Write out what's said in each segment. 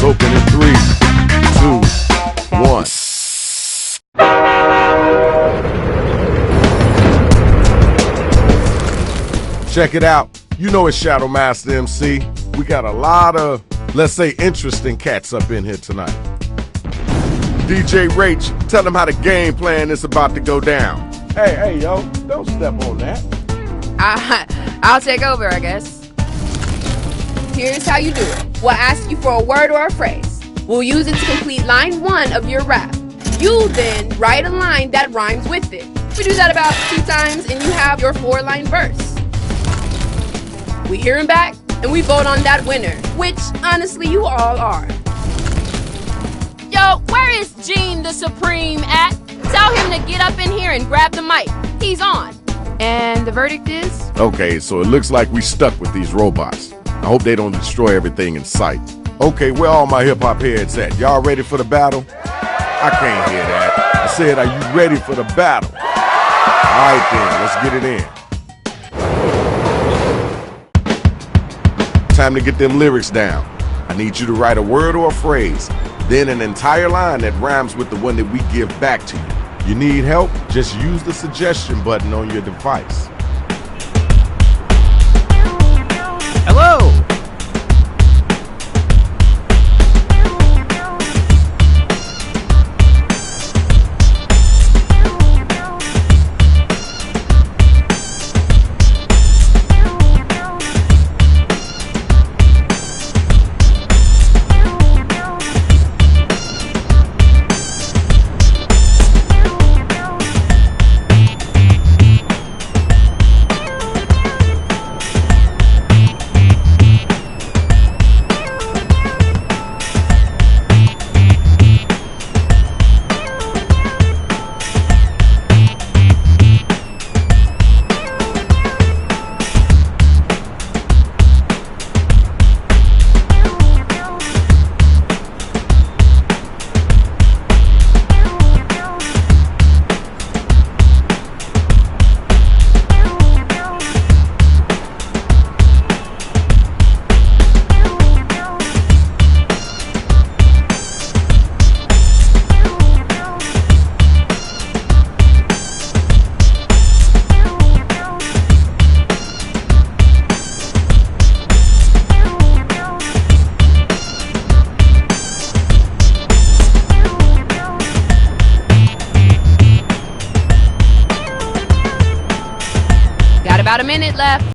Open in 3, 2, 1. Check it out. You know it's Shadow Master MC. We got a lot of, let's say, interesting cats up in here tonight. DJ Rach, tell them how the game plan is about to go down. Hey, yo, don't step on that. I'll take over, I guess. Here's how you do it. We'll ask you for a word or a phrase. We'll use it to complete line 1 of your rap. You then write a line that rhymes with it. We do that about 2 times and you have your 4-line verse. We hear him back and we vote on that winner, which honestly you all are. Yo, where is Gene the Supreme at? Tell him to get up in here and grab the mic. He's on. And the verdict is? Okay, so it looks like we stuck with these robots. I hope they don't destroy everything in sight. Okay, where all my hip-hop heads at? Y'all ready for the battle? I can't hear that. I said, are you ready for the battle? All right then, let's get it in. Time to get them lyrics down. I need you to write a word or a phrase, then an entire line that rhymes with the one that we give back to you. You need help? Just use the suggestion button on your device. Hello! About a minute left.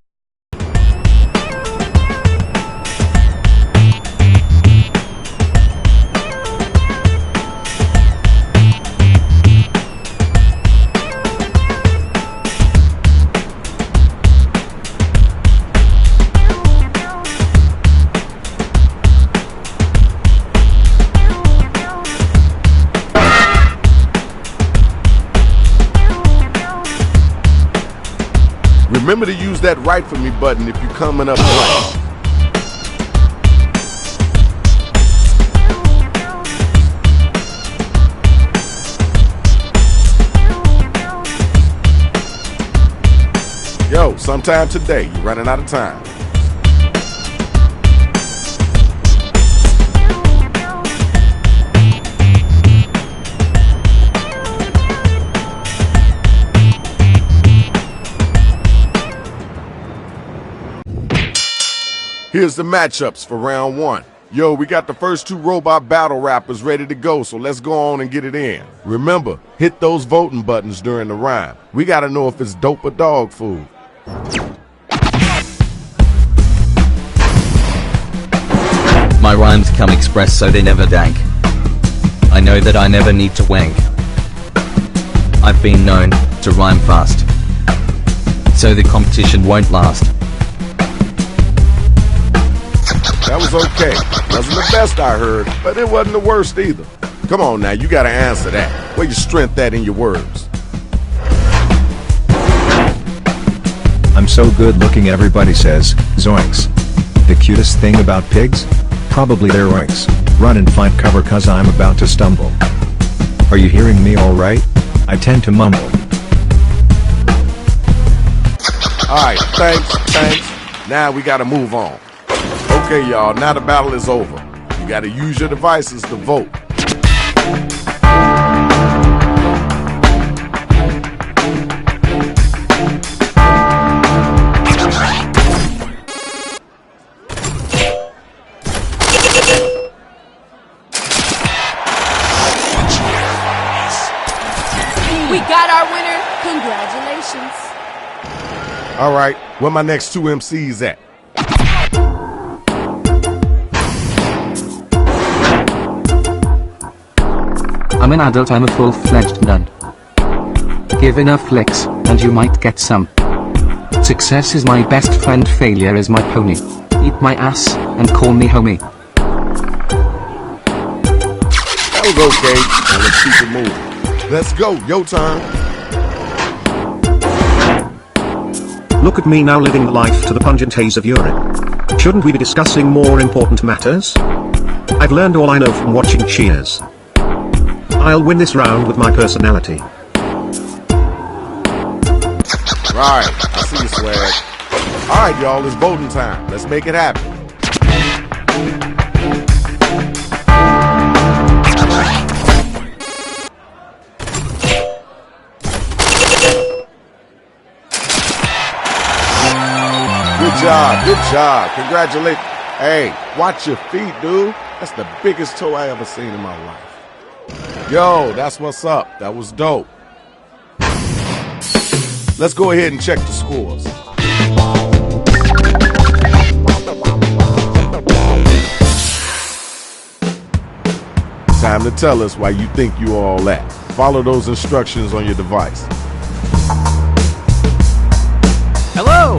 Remember to use that write for me button if you're coming up blank. Yo, sometime today, you're running out of time. Here's the matchups for round 1. Yo, we got the first 2 robot battle rappers ready to go, so let's go on and get it in. Remember, hit those voting buttons during the rhyme. We gotta know if it's dope or dog food. My rhymes come express so they never dank. I know that I never need to wank. I've been known to rhyme fast, so the competition won't last. That was okay. Wasn't the best I heard, but it wasn't the worst either. Come on now, you gotta answer that. Where your strength at in your words? I'm so good looking everybody says, zoinks. The cutest thing about pigs? Probably their oinks. Run and find cover cause I'm about to stumble. Are you hearing me alright? I tend to mumble. Alright, thanks. Now we gotta move on. Okay, y'all, now the battle is over. You gotta use your devices to vote. We got our winner. Congratulations. All right, where my next two MCs at? I'm an adult, I'm a full-fledged nun. Give enough licks, and you might get some. Success is my best friend, failure is my pony. Eat my ass, and call me homie. That was okay. Now let's keep it moving. Let's go, your turn. Look at me now living life to the pungent haze of urine. Shouldn't we be discussing more important matters? I've learned all I know from watching Cheers. I'll win this round with my personality. Right, I see you, swag. All right, y'all, it's voting time. Let's make it happen. Good job. Congratulations. Hey, watch your feet, dude. That's the biggest toe I ever seen in my life. Yo, that's what's up. That was dope. Let's go ahead and check the scores. Time to tell us why you think you all at. Follow those instructions on your device. Hello!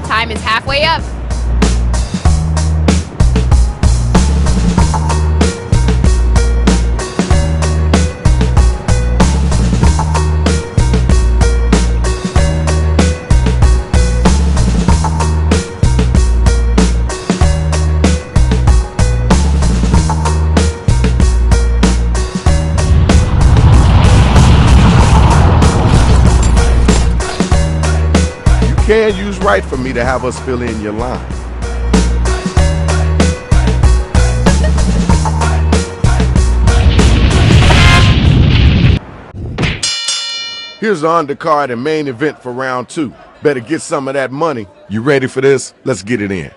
Time is halfway up. Can use right for me to have us fill in your line. Here's the undercard and main event for round 2. Better get some of that money. You ready for this? Let's get it in.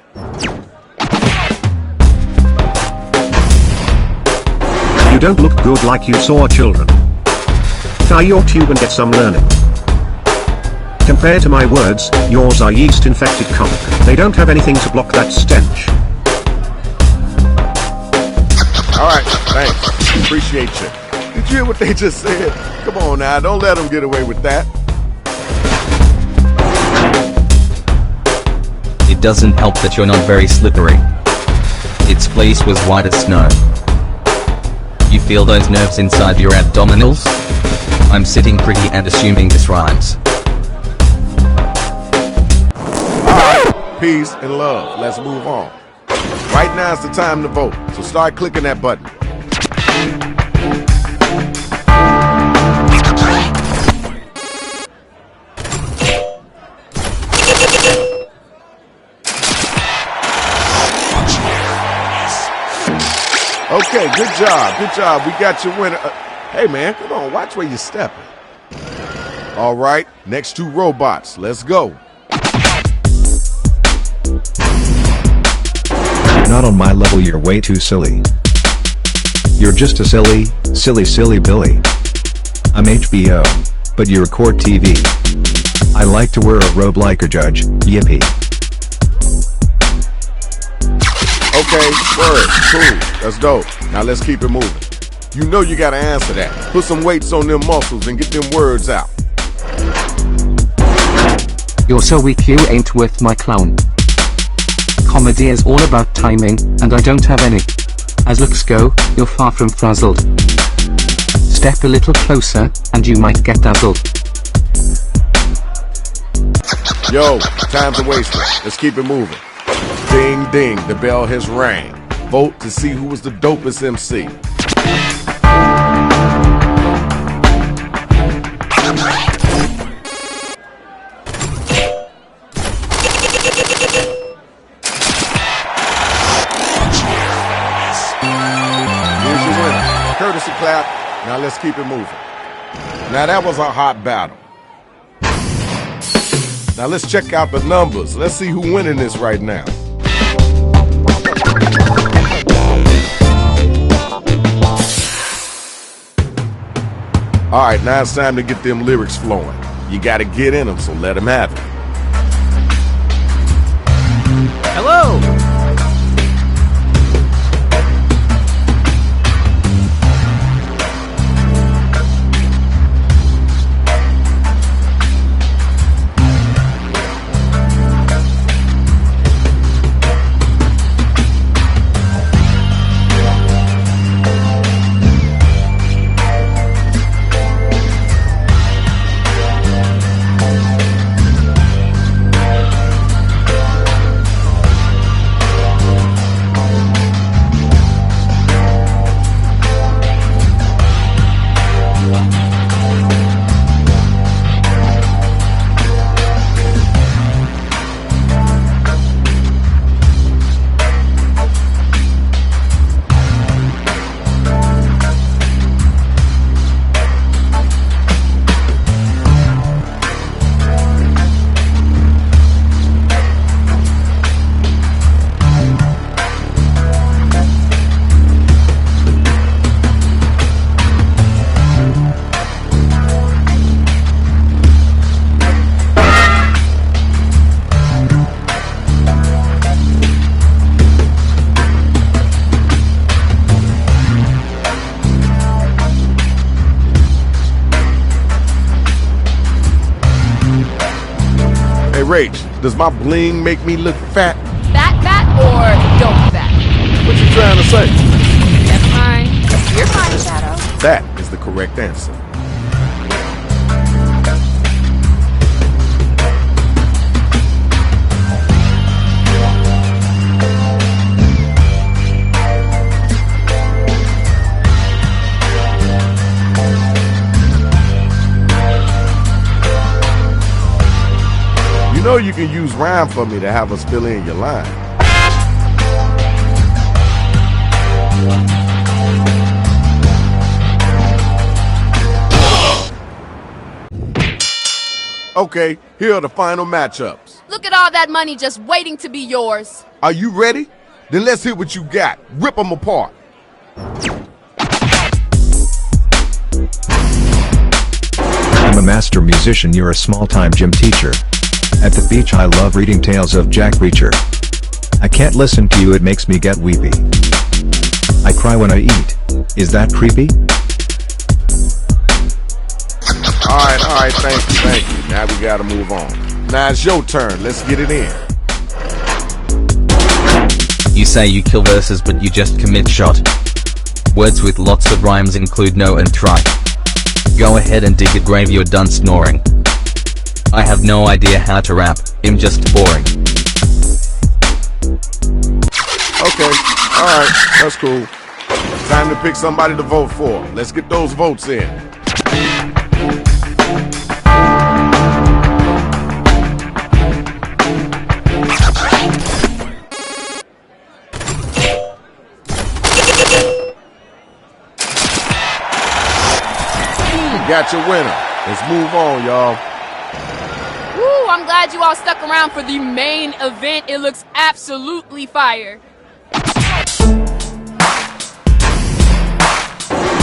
You don't look good like you saw children. Tie your tube and get some learning. Compared to my words, yours are yeast-infected cock. They don't have anything to block that stench. Alright, thanks. Appreciate you. Did you hear what they just said? Come on now, don't let them get away with that. It doesn't help that you're not very slippery. Its place was white as snow. You feel those nerves inside your abdominals? I'm sitting pretty and assuming this rhymes. Peace and love. Let's move on. Right now is the time to vote, so start clicking that button. Okay, good job. Good job. We got your winner. Hey, man, come on. Watch where you're stepping. All right, next two robots. Let's go. You're not on my level, you're way too silly. You're just a silly Billy. I'm HBO, but you record TV. I like to wear a robe like a judge, yippee. Okay, word, cool, that's dope. Now let's keep it moving. You know you gotta answer that. Put some weights on them muscles and get them words out. You're so weak you ain't worth my clown. Comedy is all about timing, and I don't have any. As looks go, you're far from frazzled. Step a little closer, and you might get dazzled. Yo, time's a waster. Let's keep it moving. Ding ding, the bell has rang. Vote to see who was the dopest MC. Here's your winner. Courtesy clap. Now let's keep it moving. Now that was a hot battle. Now let's check out the numbers. Let's see who's winning this right now. All right, now it's time to get them lyrics flowing. You gotta get in them, so let them have it. Hello! Rach, does my bling make me look fat? Fat or dope fat? What you trying to say? Never mind. You're fine, Shadow. That is the correct answer. You know you can use rhyme for me to have us fill in your line. Okay, here are the final matchups. Look at all that money just waiting to be yours. Are you ready? Then let's hear what you got. Rip them apart. I'm a master musician, you're a small-time gym teacher. At the beach I love reading tales of Jack Reacher. I can't listen to you, it makes me get weepy. I cry when I eat. Is that creepy? Alright, thank you. Now we gotta move on. Now it's your turn, let's get it in. You say you kill verses but you just commit shot. Words with lots of rhymes include no and try. Go ahead and dig a grave, you're done snoring. I have no idea how to rap, I'm just boring. Okay, alright, that's cool. Time to pick somebody to vote for. Let's get those votes in. got your winner. Let's move on, y'all. Woo, I'm glad you all stuck around for the main event. It looks absolutely fire.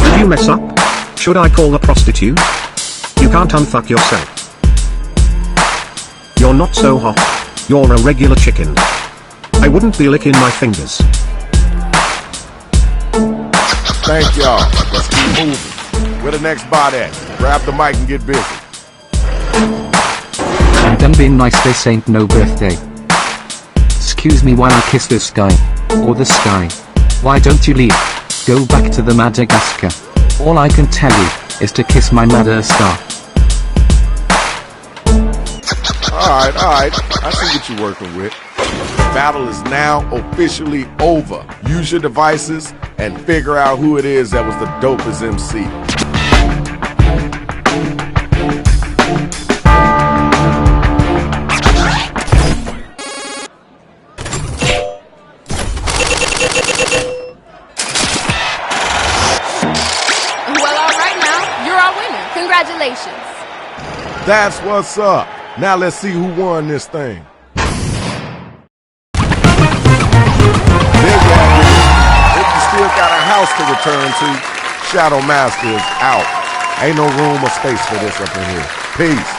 Did you mess up? Should I call the prostitute? You can't unfuck yourself. You're not so hot. You're a regular chicken. I wouldn't be licking my fingers. Thank y'all. Let's keep moving. Where the next bot at? Grab the mic and get busy. I'm done being nice, this ain't no birthday. Excuse me while I kiss this guy. Or the sky. Why don't you leave? Go back to the Madagascar. All I can tell you is to kiss my mother star. Alright. I see what you're working with. The battle is now officially over. Use your devices and figure out who it is that was the dopest MC. Well, all right now, you're our winner. Congratulations. That's what's up. Now let's see who won this thing. There you have it. If you still got a house to return to, Shadow Master is out. Ain't no room or space for this up in here. Peace.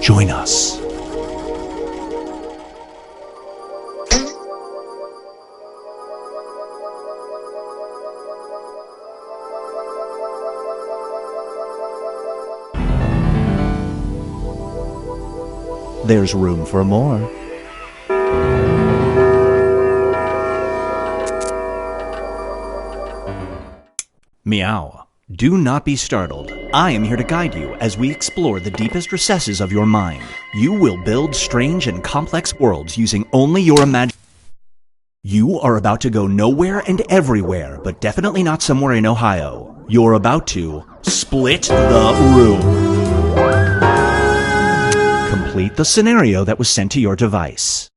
Join us. There's room for more. Meow. Do not be startled. I am here to guide you as we explore the deepest recesses of your mind. You will build strange and complex worlds using only your imagination. You are about to go nowhere and everywhere, but definitely not somewhere in Ohio. You're about to split the room. Complete the scenario that was sent to your device.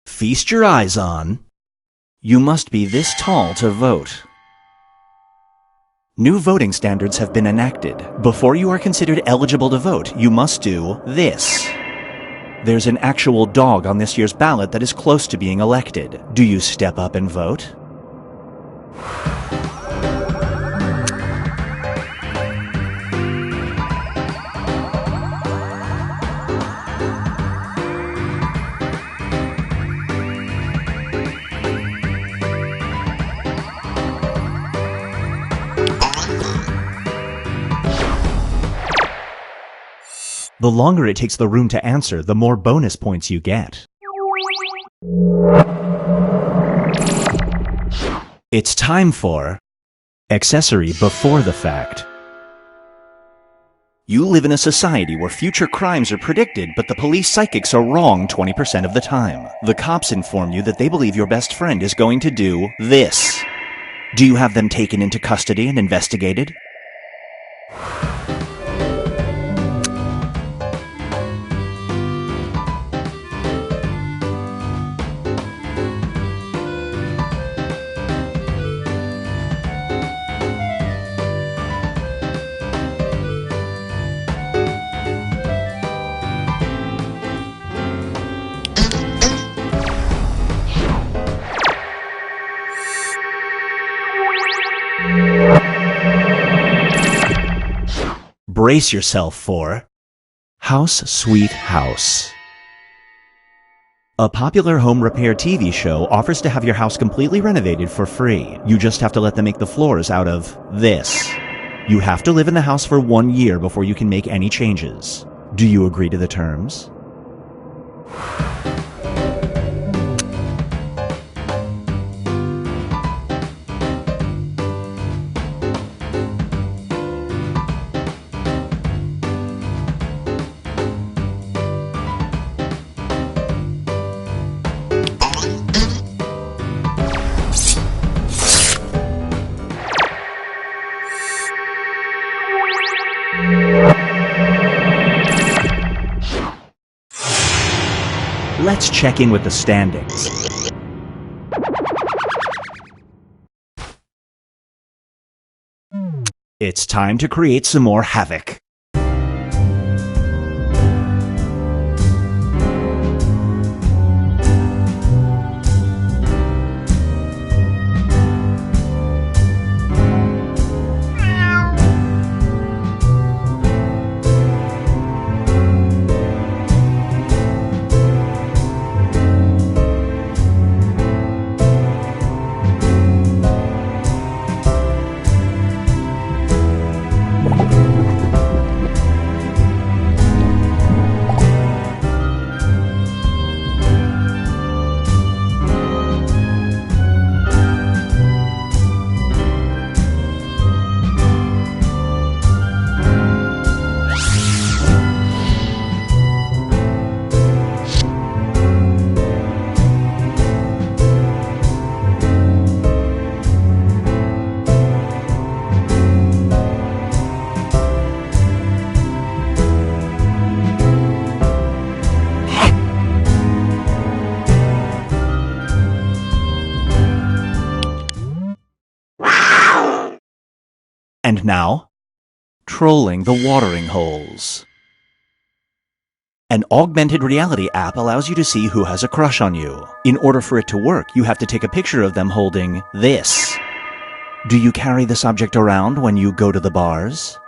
Feast your eyes on. You must be this tall to vote. New voting standards have been enacted. Before you are considered eligible to vote, you must do this. There's an actual dog on this year's ballot that is close to being elected. Do you step up and vote? The longer it takes the room to answer, the more bonus points you get. It's time for accessory before the fact. You live in a society where future crimes are predicted, but the police psychics are wrong 20% of the time. The cops inform you that they believe your best friend is going to do this. Do you have them taken into custody and investigated? Brace yourself for House Sweet House. A popular home repair TV show offers to have your house completely renovated for free. You just have to let them make the floors out of this. You have to live in the house for 1 year before you can make any changes. Do you agree to the terms? Let's check in with the standings. It's time to create some more havoc. And now, trolling the watering holes. An augmented reality app allows you to see who has a crush on you. In order for it to work, you have to take a picture of them holding this. Do you carry this object around when you go to the bars?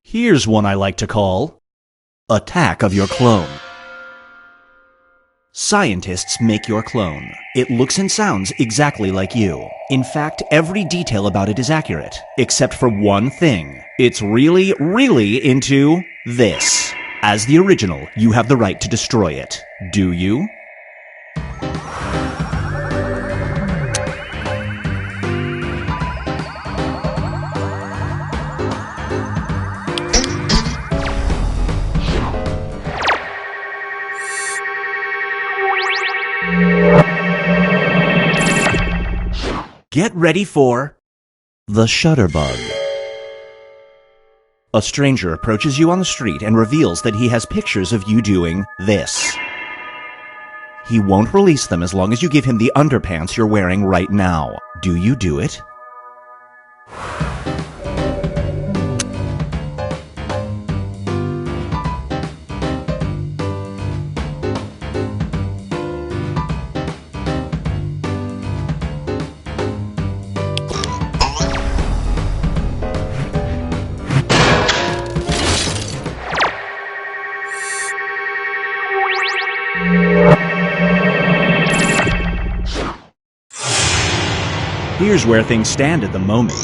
Here's one I like to call Attack of Your Clone. Scientists make your clone. It looks and sounds exactly like you. In fact, every detail about it is accurate, except for one thing. It's really, really into this. As the original, you have the right to destroy it. Do you? Get ready for the Shutterbug. A stranger approaches you on the street and reveals that he has pictures of you doing this. He won't release them as long as you give him the underpants you're wearing right now. Do you do it? Here's where things stand at the moment.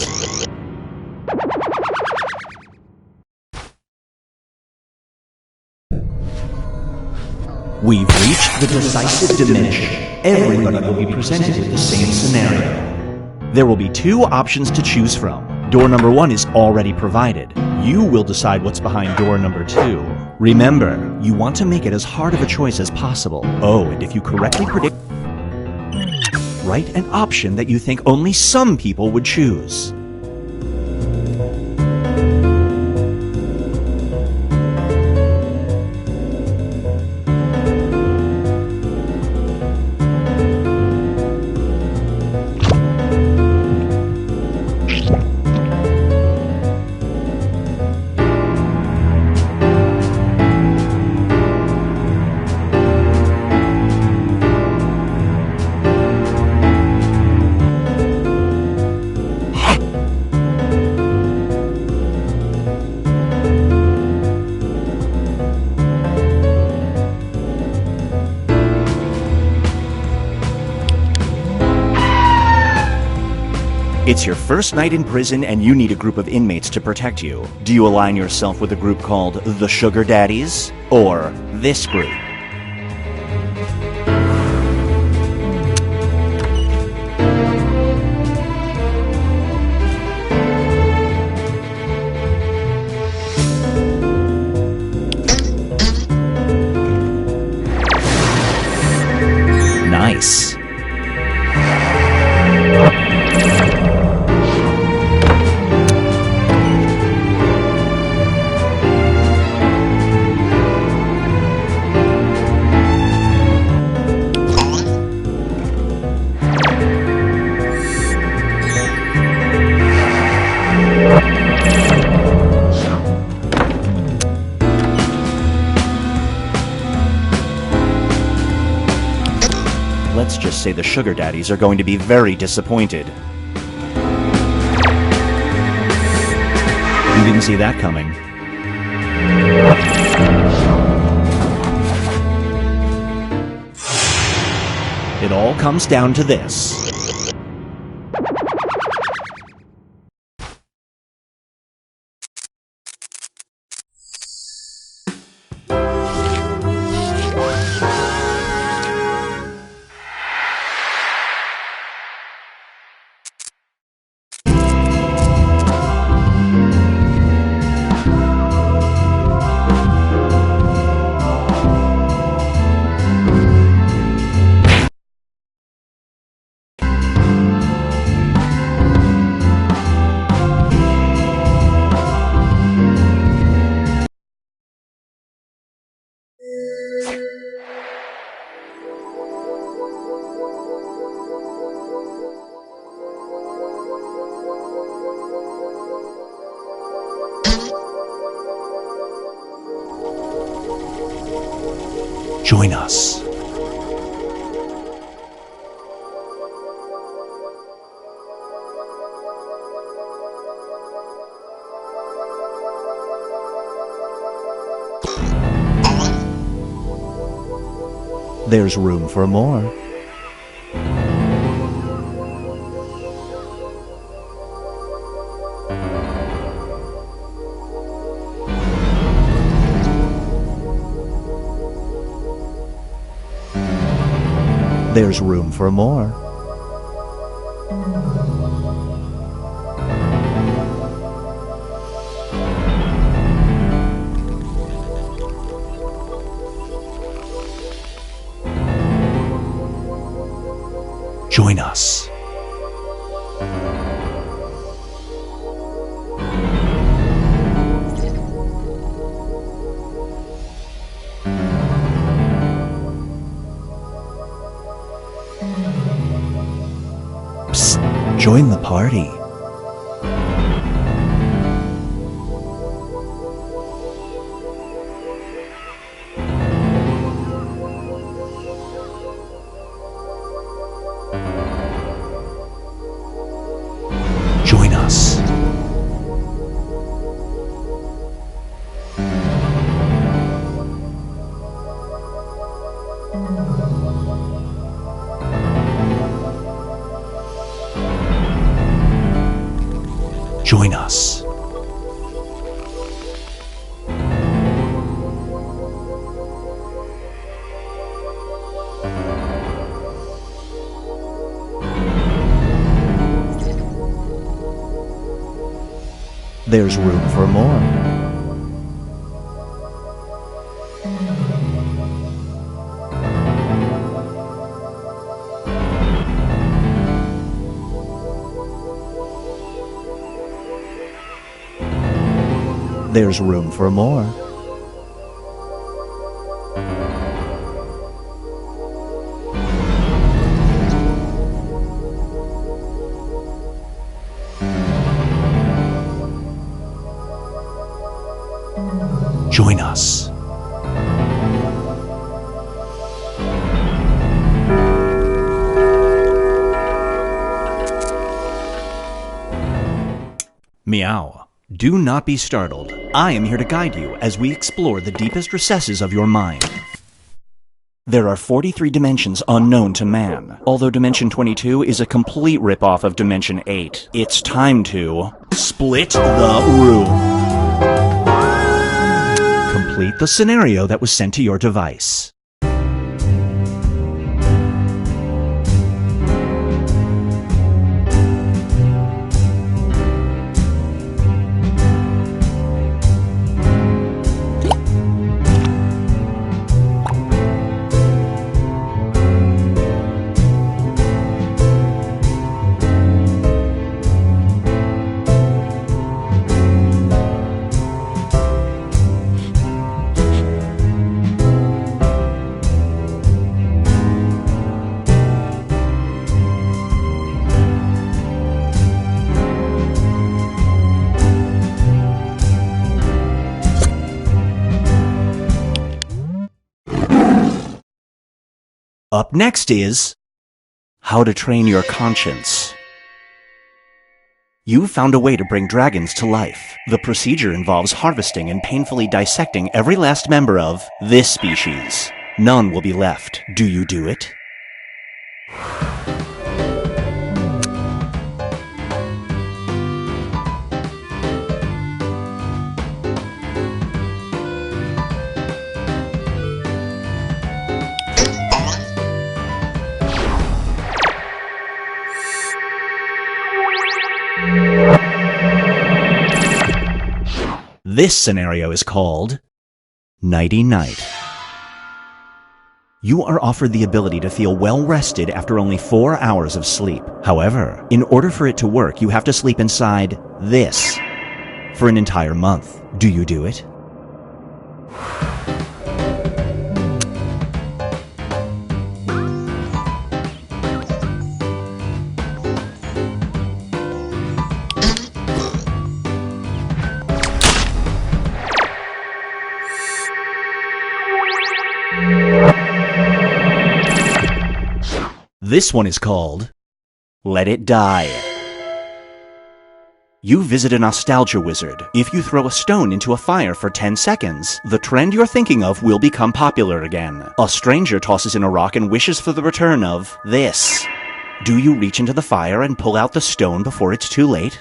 We've reached the decisive dimension. Everybody will be presented with the same scenario. There will be two options to choose from. Door number 1 is already provided. You will decide what's behind door number 2. Remember, you want to make it as hard of a choice as possible. Oh, and if you correctly predict, write an option that you think only some people would choose. It's your first night in prison and you need a group of inmates to protect you. Do you align yourself with a group called the Sugar Daddies or this group? Nice. Let's just say the Sugar Daddies are going to be very disappointed. You didn't see that coming. It all comes down to this. Join us. There's room for more. There's room for more. Join us. Psst, join the party. Join us. Join us. There's room for more. There's room for more. Join us. Meow. Do not be startled. I am here to guide you as we explore the deepest recesses of your mind. There are 43 dimensions unknown to man. Although Dimension 22 is a complete ripoff of Dimension 8, it's time to split the room. Complete the scenario that was sent to your device. Up next is how to train your conscience. You've found a way to bring dragons to life. The procedure involves harvesting and painfully dissecting every last member of this species. None will be left. Do you do it? This scenario is called Nighty Night. You are offered the ability to feel well rested after only 4 hours of sleep. However, in order for it to work, you have to sleep inside this for an entire month. Do you do it? This one is called Let It Die. You visit a nostalgia wizard. If you throw a stone into a fire for 10 seconds, the trend you're thinking of will become popular again. A stranger tosses in a rock and wishes for the return of this. Do you reach into the fire and pull out the stone before it's too late?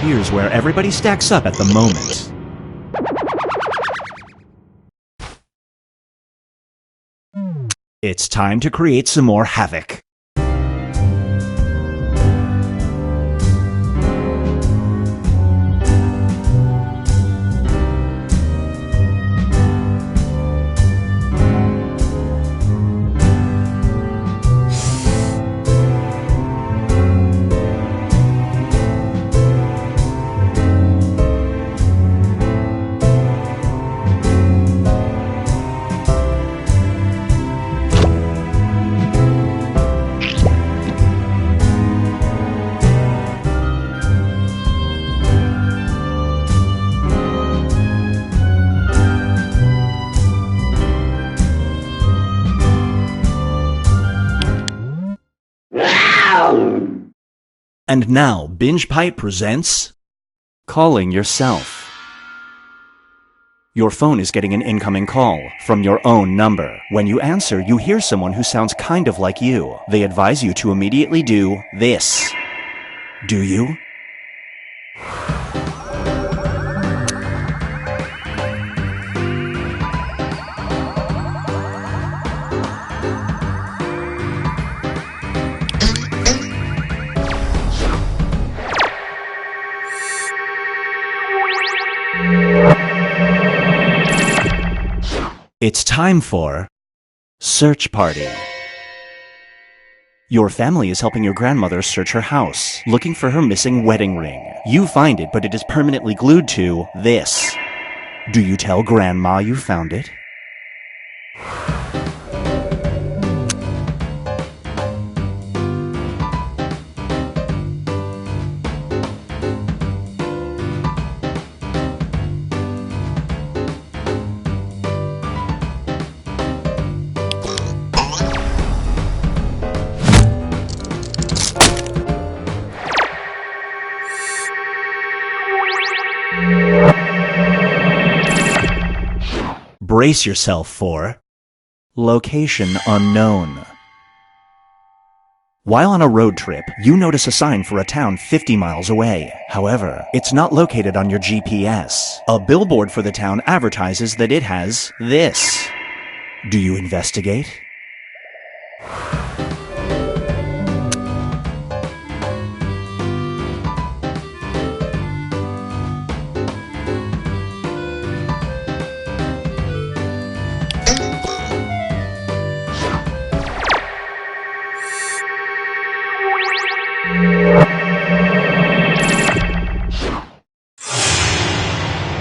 Here's where everybody stacks up at the moment. It's time to create some more havoc. And now, Binge Pipe presents Calling Yourself. Your phone is getting an incoming call from your own number. When you answer, you hear someone who sounds kind of like you. They advise you to immediately do this. Do you? It's time for Search Party. Your family is helping your grandmother search her house, looking for her missing wedding ring. You find it, but it is permanently glued to this. Do you tell Grandma you found it? Brace yourself for Location Unknown. While on a road trip, you notice a sign for a town 50 miles away. However, it's not located on your GPS. A billboard for the town advertises that it has this. Do you investigate?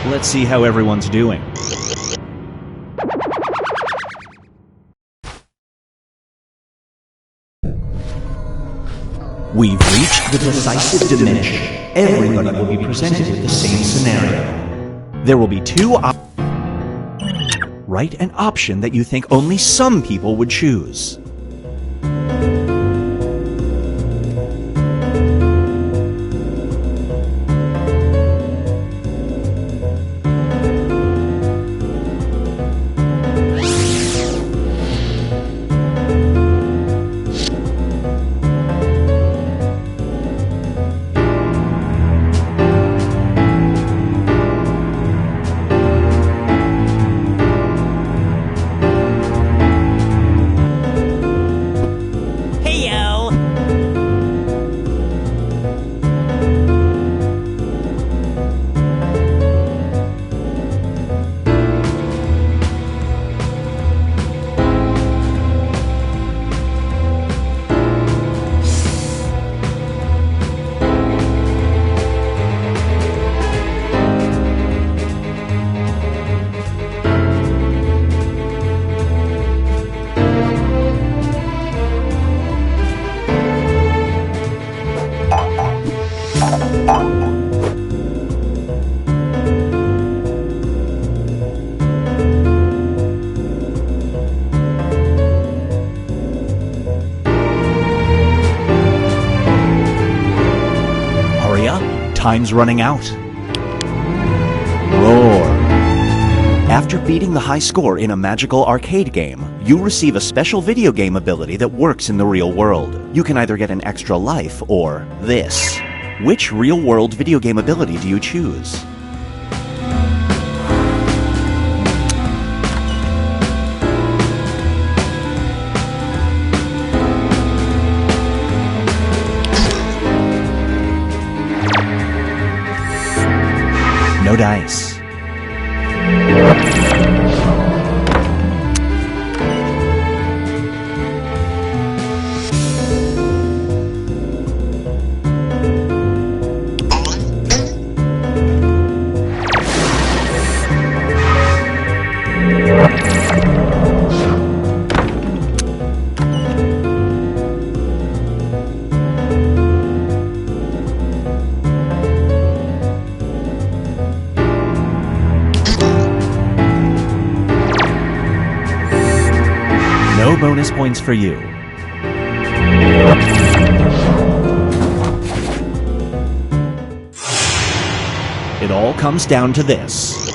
Let's see how everyone's doing. We've reached the decisive dimension. Everybody will be presented with the same scenario. There will be two Write an option that you think only some people would choose. Time's running out. Roar. After beating the high score in a magical arcade game, you receive a special video game ability that works in the real world. You can either get an extra life or this. Which real-world video game ability do you choose? No dice. No bonus points for you. it all comes down to this.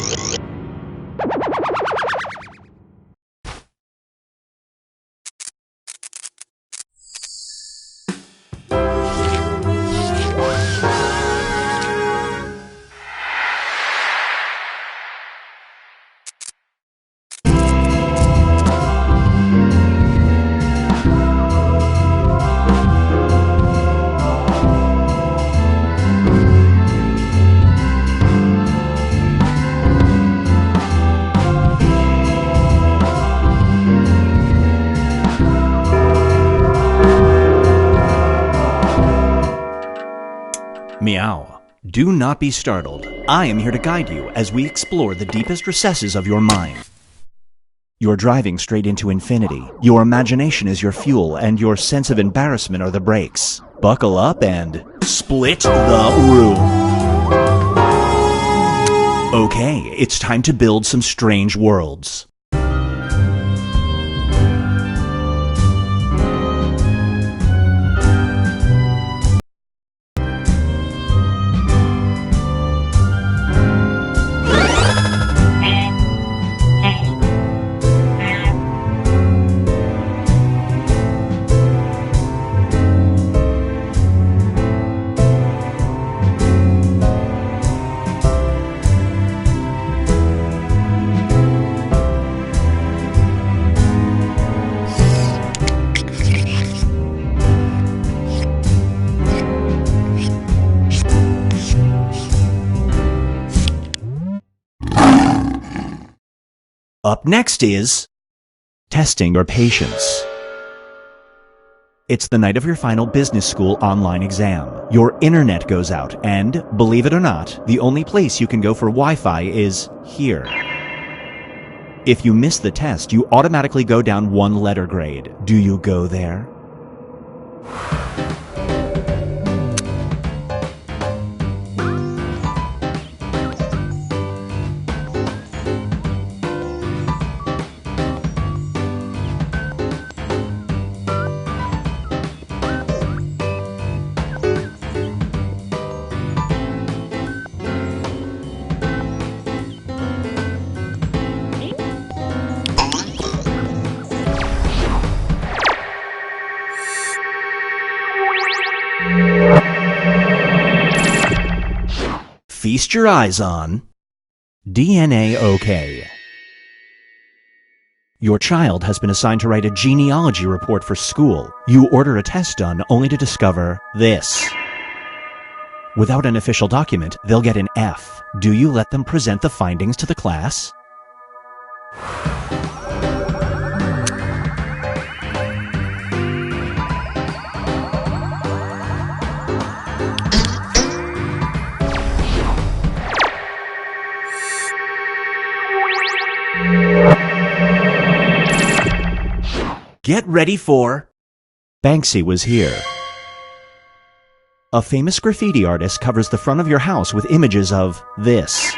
Meow. Do not be startled. I am here to guide you as we explore the deepest recesses of your mind. You're driving straight into infinity. Your imagination is your fuel, and your sense of embarrassment are the brakes. Buckle up and split the room. Okay, it's time to build some strange worlds. Up next is testing your patience. It's the night of your final business school online exam. Your internet goes out, and, believe it or not, the only place you can go for Wi-Fi is here. If you miss the test, you automatically go down one letter grade. Do you go there? Feast your eyes on DNA OK. Your child has been assigned to write a genealogy report for school. You order a test done only to discover this. Without an official document, they'll get an F. Do you let them present the findings to the class? Get ready for Banksy was here. A famous graffiti artist covers the front of your house with images of this.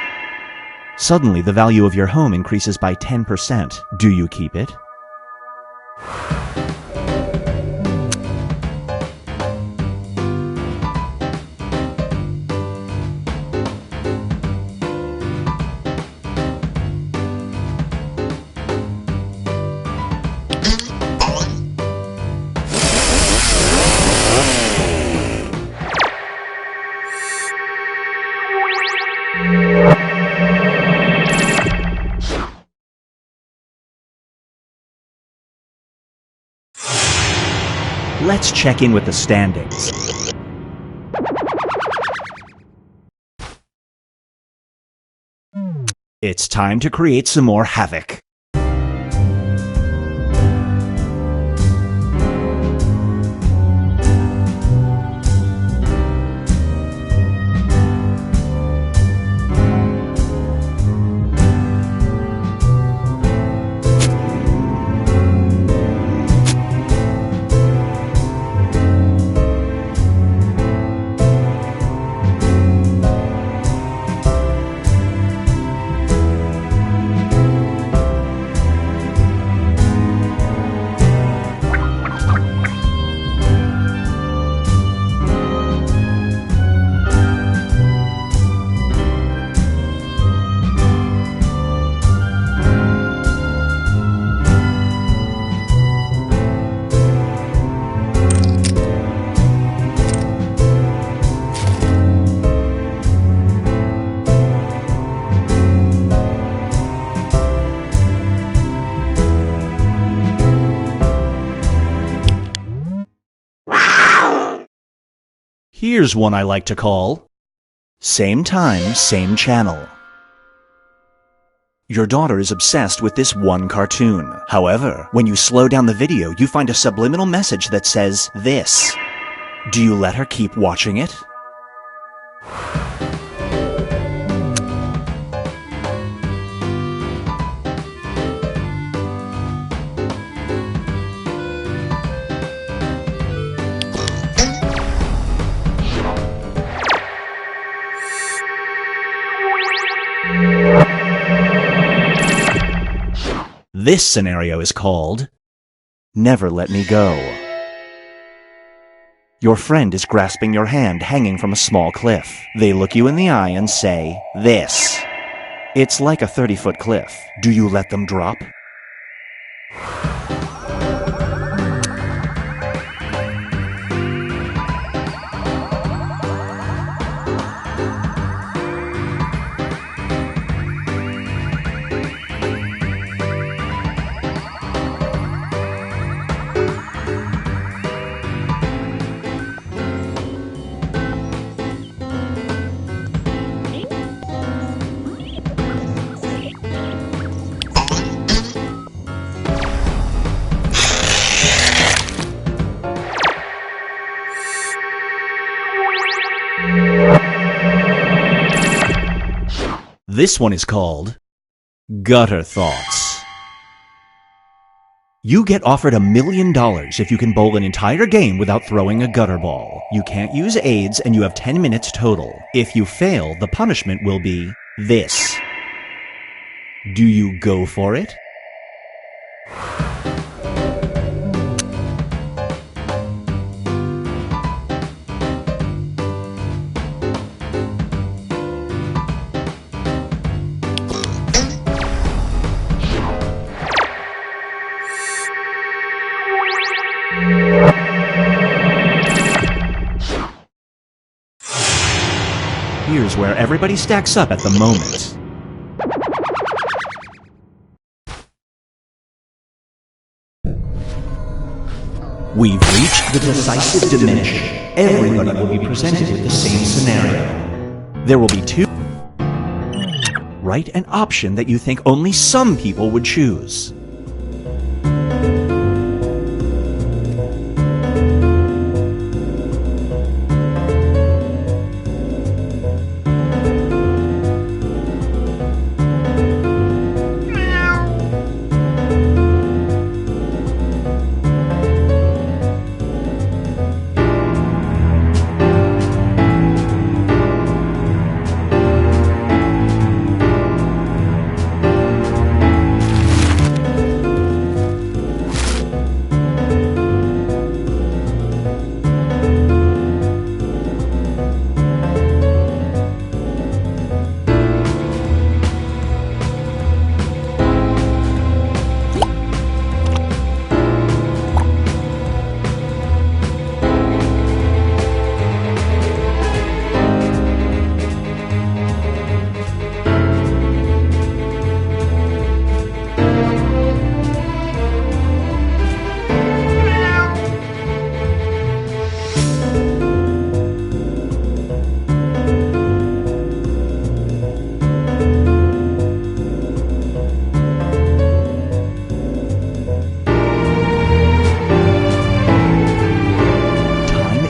Suddenly, the value of your home increases by 10%. Do you keep it? Let's check in with the standings. It's time to create some more havoc. Here's one I like to call Same Time, Same Channel. Your daughter is obsessed with this one cartoon. However, when you slow down the video, you find a subliminal message that says this. Do you let her keep watching it? This scenario is called Never Let Me Go. Your friend is grasping your hand hanging from a small cliff. They look you in the eye and say, this. It's like a 30-foot cliff. Do you let them drop? This one is called Gutter Thoughts. You get offered $1 million if you can bowl an entire game without throwing a gutter ball. You can't use aids and you have 10 minutes total. If you fail, the punishment will be this. Do you go for it? Here's where everybody stacks up at the moment. We've reached the decisive diminish. Everybody will be presented with the same scenario. There will be two. Write an option that you think only some people would choose.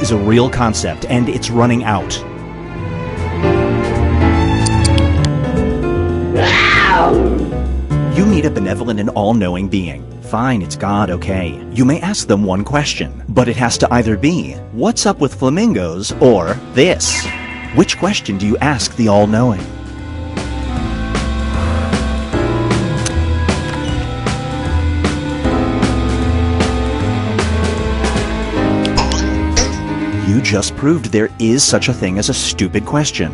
Is a real concept, and it's running out. You meet a benevolent and all-knowing being. Fine, it's God, okay. You may ask them one question, but it has to either be, what's up with flamingos, or this. Which question do you ask the all-knowing? You just proved there is such a thing as a stupid question.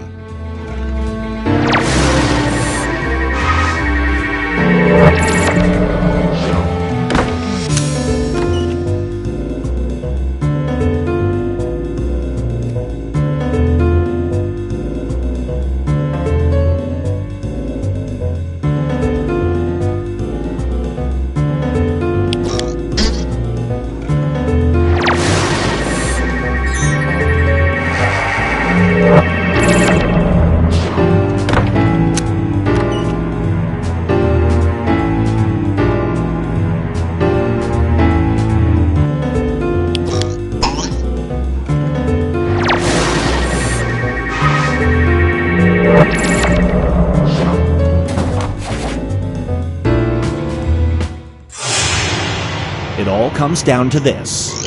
all comes down to this.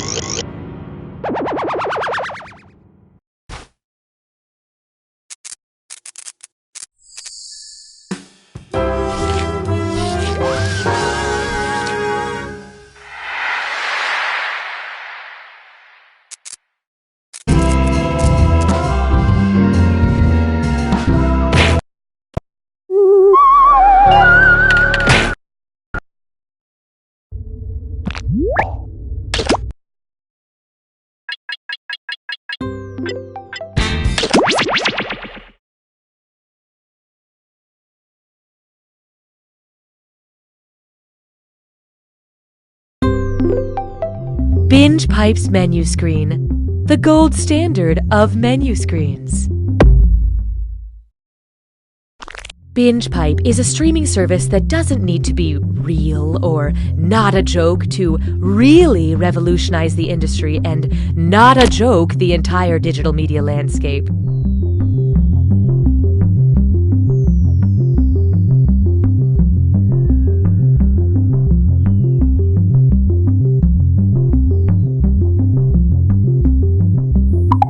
Binge Pipe's menu screen, the gold standard of menu screens. Binge Pipe is a streaming service that doesn't need to be real or not a joke to really revolutionize the industry and not a joke the entire digital media landscape.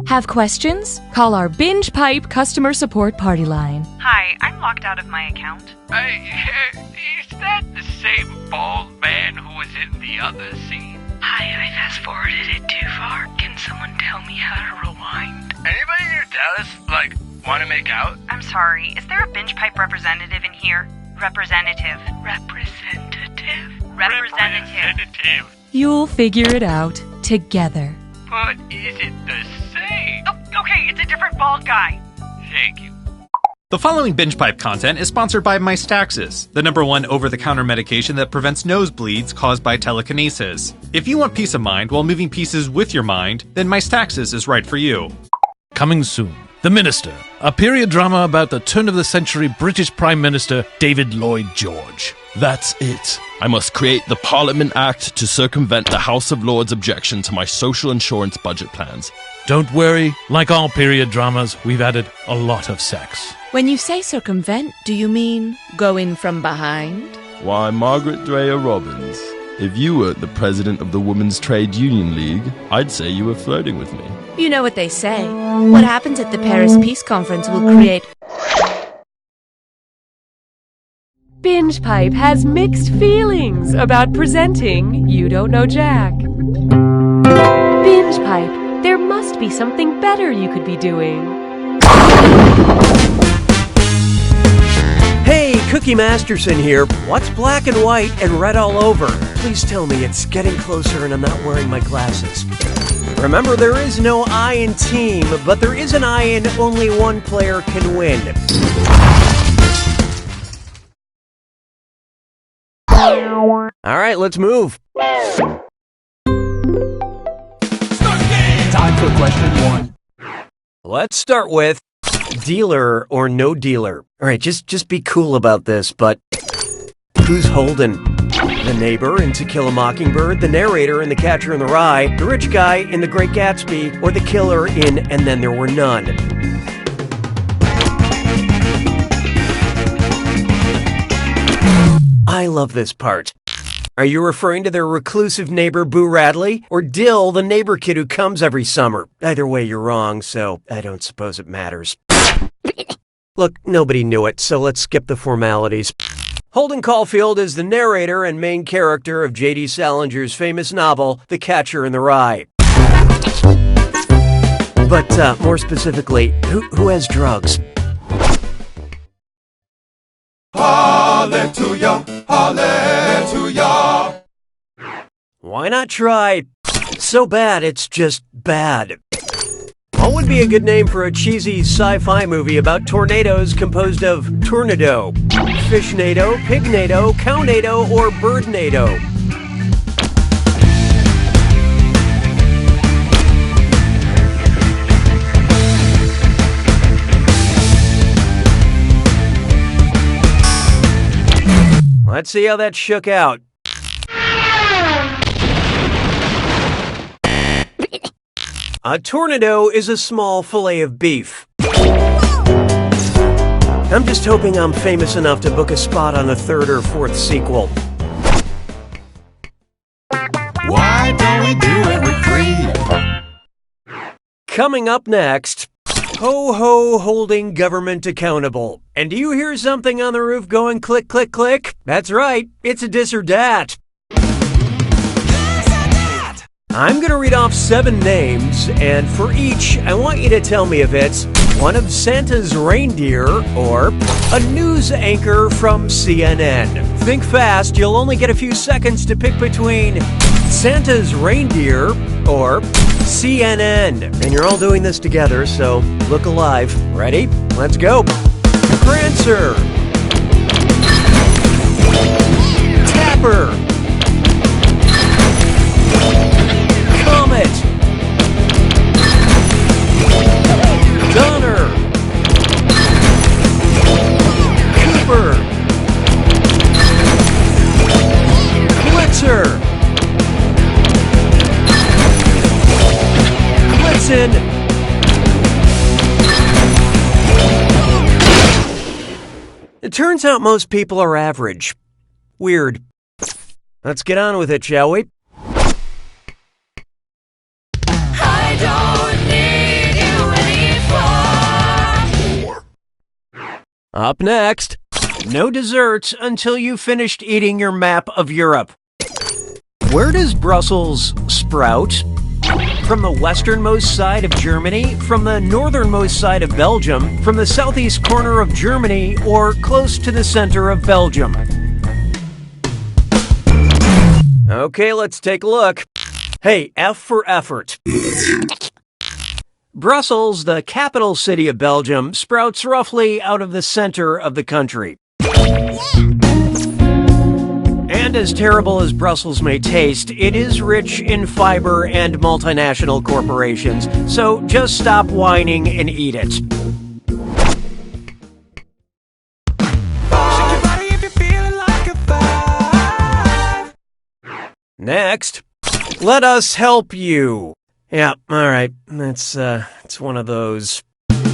Have questions? Call our Binge Pipe customer support party line. Hi, I'm locked out of my account. Is that the same bald man who was in the other scene? Hi, I fast-forwarded it too far. Can someone tell me how to rewind? Anybody near Dallas, want to make out? I'm sorry, is there a Binge Pipe representative in here? Representative. Representative. You'll figure it out together. But is it the same? Oh, okay, it's a different bald guy. Thank you. The following Binge Pipe content is sponsored by Mystaxis, the #1 over-the-counter medication that prevents nosebleeds caused by telekinesis. If you want peace of mind while moving pieces with your mind, then Mystaxis is right for you. Coming soon, The Minister, a period drama about the turn-of-the-century British Prime Minister David Lloyd George. That's it. I must create the Parliament Act to circumvent the House of Lords' objection to my social insurance budget plans. Don't worry, like all period dramas, we've added a lot of sex. When you say circumvent, do you mean go in from behind? Why, Margaret Dreyer Robbins, if you were the president of the Women's Trade Union League, I'd say you were flirting with me. You know what they say. What happens at the Paris Peace Conference will create... Binge Pipe has mixed feelings about presenting You Don't Know Jack. Binge Pipe, there must be something better you could be doing. Hey, Cookie Masterson here. What's black and white and red all over? Please tell me it's getting closer and I'm not wearing my glasses. Remember, there is no I in team, but there is an I in only one player can win. All right, let's move. Time for question 1. Let's start with dealer or no dealer. All right, just be cool about this, but who's holding? The neighbor in To Kill a Mockingbird, the narrator in The Catcher in the Rye, the rich guy in The Great Gatsby, or the killer in And Then There Were None? I love this part. Are you referring to their reclusive neighbor Boo Radley, or Dill, the neighbor kid who comes every summer? Either way, you're wrong, so I don't suppose it matters. Look, nobody knew it, so let's skip the formalities. Holden Caulfield is the narrator and main character of J.D. Salinger's famous novel, The Catcher in the Rye. But more specifically, who has drugs? Hallelujah, hallelujah. Why not try So Bad It's Just Bad? What would be a good name for a cheesy sci-fi movie about tornadoes composed of tornado, fishnado, pignado, cownado, or birdnado? Let's see how that shook out. A tornado is a small fillet of beef. I'm just hoping I'm famous enough to book a spot on a 3rd or 4th sequel. Why don't we do it with three? Coming up next, ho-ho holding government accountable. And do you hear something on the roof going click, click, click? That's right, it's a dis or dat. I'm going to read off 7 names, and for each, I want you to tell me if it's one of Santa's reindeer or a news anchor from CNN. Think fast, you'll only get a few seconds to pick between Santa's reindeer or CNN. And you're all doing this together, so look alive. Ready? Let's go. Prancer. Tapper. Comet. Donner. Cooper. Blitzer. Blitzen. It turns out most people are average. Weird. Let's get on with it, shall we? Up next, no desserts until you've finished eating your map of Europe. Where does Brussels sprout? From the westernmost side of Germany, from the northernmost side of Belgium, from the southeast corner of Germany, or close to the center of Belgium? Okay, let's take a look. Hey, F for effort. Brussels, the capital city of Belgium, sprouts roughly out of the center of the country. And as terrible as Brussels may taste, it is rich in fiber and multinational corporations, so just stop whining and eat it. Next, let us help you. Yeah, all right. It's one of those.